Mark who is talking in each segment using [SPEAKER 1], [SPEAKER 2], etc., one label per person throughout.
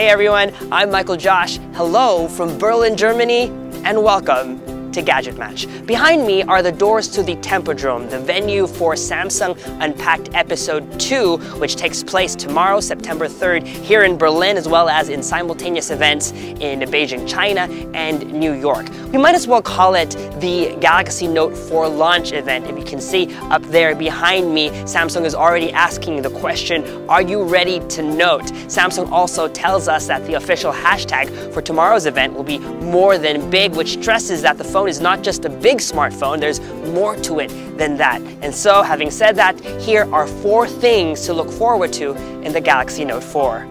[SPEAKER 1] Hey everyone, I'm Michael Josh. Hello from Berlin, Germany, and welcome to GadgetMatch. Behind me are the doors to the Tempodrome, the venue for Samsung Unpacked Episode 2, which takes place tomorrow, September 3rd, here in Berlin, as well as in simultaneous events in Beijing, China, and New York. We might as well call it the Galaxy Note 4 launch event. If you can see up there behind me, Samsung is already asking the question, are you ready to note? Samsung also tells us that the official hashtag for tomorrow's event will be more than big, which stresses that the phone is not just a big smartphone, there's more to it than that. And so, having said that, here are 4 things to look forward to in the Galaxy Note 4.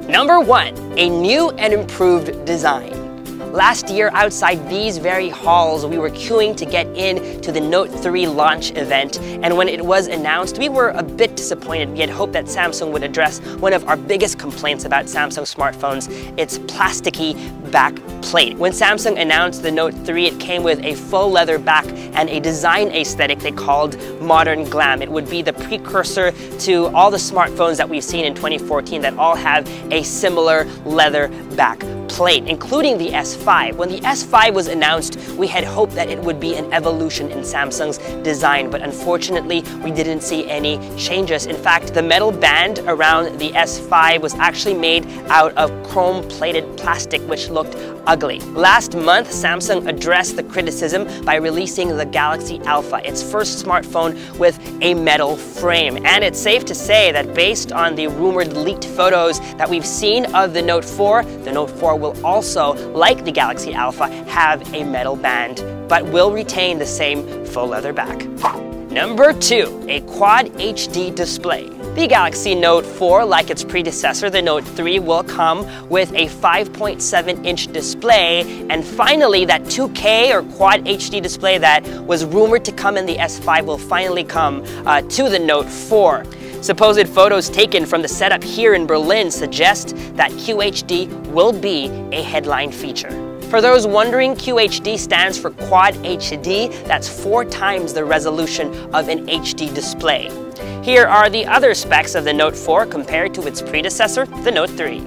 [SPEAKER 1] Number 1, a new and improved design. Last year, outside these very halls, we were queuing to get in to the Note 3 launch event, and when it was announced, we were a bit disappointed. We had hoped that Samsung would address one of our biggest complaints about Samsung smartphones, its plasticky back plate. When Samsung announced the Note 3, it came with a full leather back and a design aesthetic they called modern glam. It would be the precursor to all the smartphones that we've seen in 2014 that all have a similar leather back plate, including the S5. When the S5 was announced, we had hoped that it would be an evolution in Samsung's design, but unfortunately, we didn't see any changes. In fact, the metal band around the S5 was actually made out of chrome-plated plastic, which looked ugly. Last month, Samsung addressed the criticism by releasing the Galaxy Alpha, its first smartphone with a metal frame. And it's safe to say that based on the rumored leaked photos that we've seen of the Note 4, the Note 4 will also, like the Galaxy Alpha, have a metal band, but will retain the same faux leather back. Number 2, a Quad HD display. The Galaxy Note 4, like its predecessor, the Note 3, will come with a 5.7-inch display, and finally that 2K or Quad HD display that was rumored to come in the S5 will finally come to the Note 4. Supposed photos taken from the setup here in Berlin suggest that QHD will be a headline feature. For those wondering, QHD stands for Quad HD. That's 4 times the resolution of an HD display. Here are the other specs of the Note 4 compared to its predecessor, the Note 3.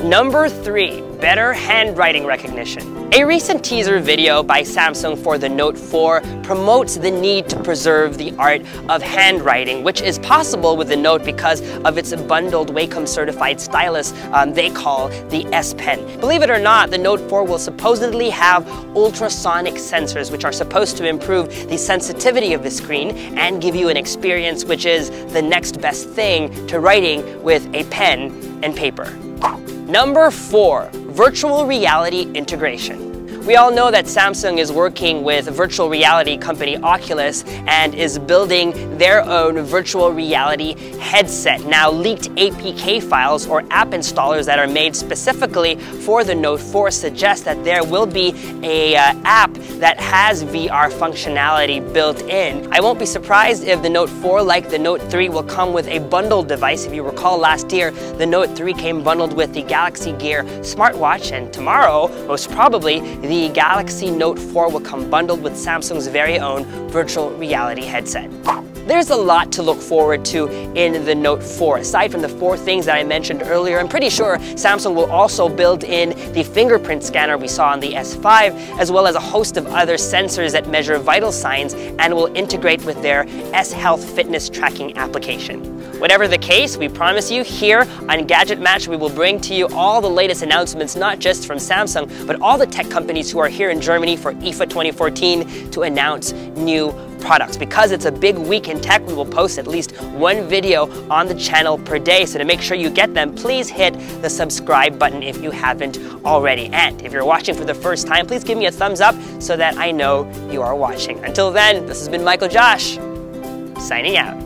[SPEAKER 1] Number 3, better handwriting recognition. A recent teaser video by Samsung for the Note 4 promotes the need to preserve the art of handwriting, which is possible with the Note because of its bundled Wacom certified stylus they call the S Pen. Believe it or not, the Note 4 will supposedly have ultrasonic sensors, which are supposed to improve the sensitivity of the screen and give you an experience which is the next best thing to writing with a pen and paper. Number 4, virtual reality integration. We all know that Samsung is working with virtual reality company Oculus and is building their own virtual reality headset. Now, leaked APK files or app installers that are made specifically for the Note 4 suggest that there will be an app that has VR functionality built in. I won't be surprised if the Note 4, like the Note 3, will come with a bundled device. If you recall, last year, the Note 3 came bundled with the Galaxy Gear smartwatch, and tomorrow, most probably, the Galaxy Note 4 will come bundled with Samsung's very own virtual reality headset. There's a lot to look forward to in the Note 4. Aside from the 4 things that I mentioned earlier, I'm pretty sure Samsung will also build in the fingerprint scanner we saw on the S5, as well as a host of other sensors that measure vital signs and will integrate with their S-Health fitness tracking application. Whatever the case, we promise you here on GadgetMatch we will bring to you all the latest announcements, not just from Samsung, but all the tech companies who are here in Germany for IFA 2014 to announce new products. Because it's a big week in tech, we will post at least 1 video on the channel per day. So to make sure you get them, please hit the subscribe button if you haven't already. And if you're watching for the first time, please give me a thumbs up so that I know you are watching. Until then, this has been Michael Josh, signing out.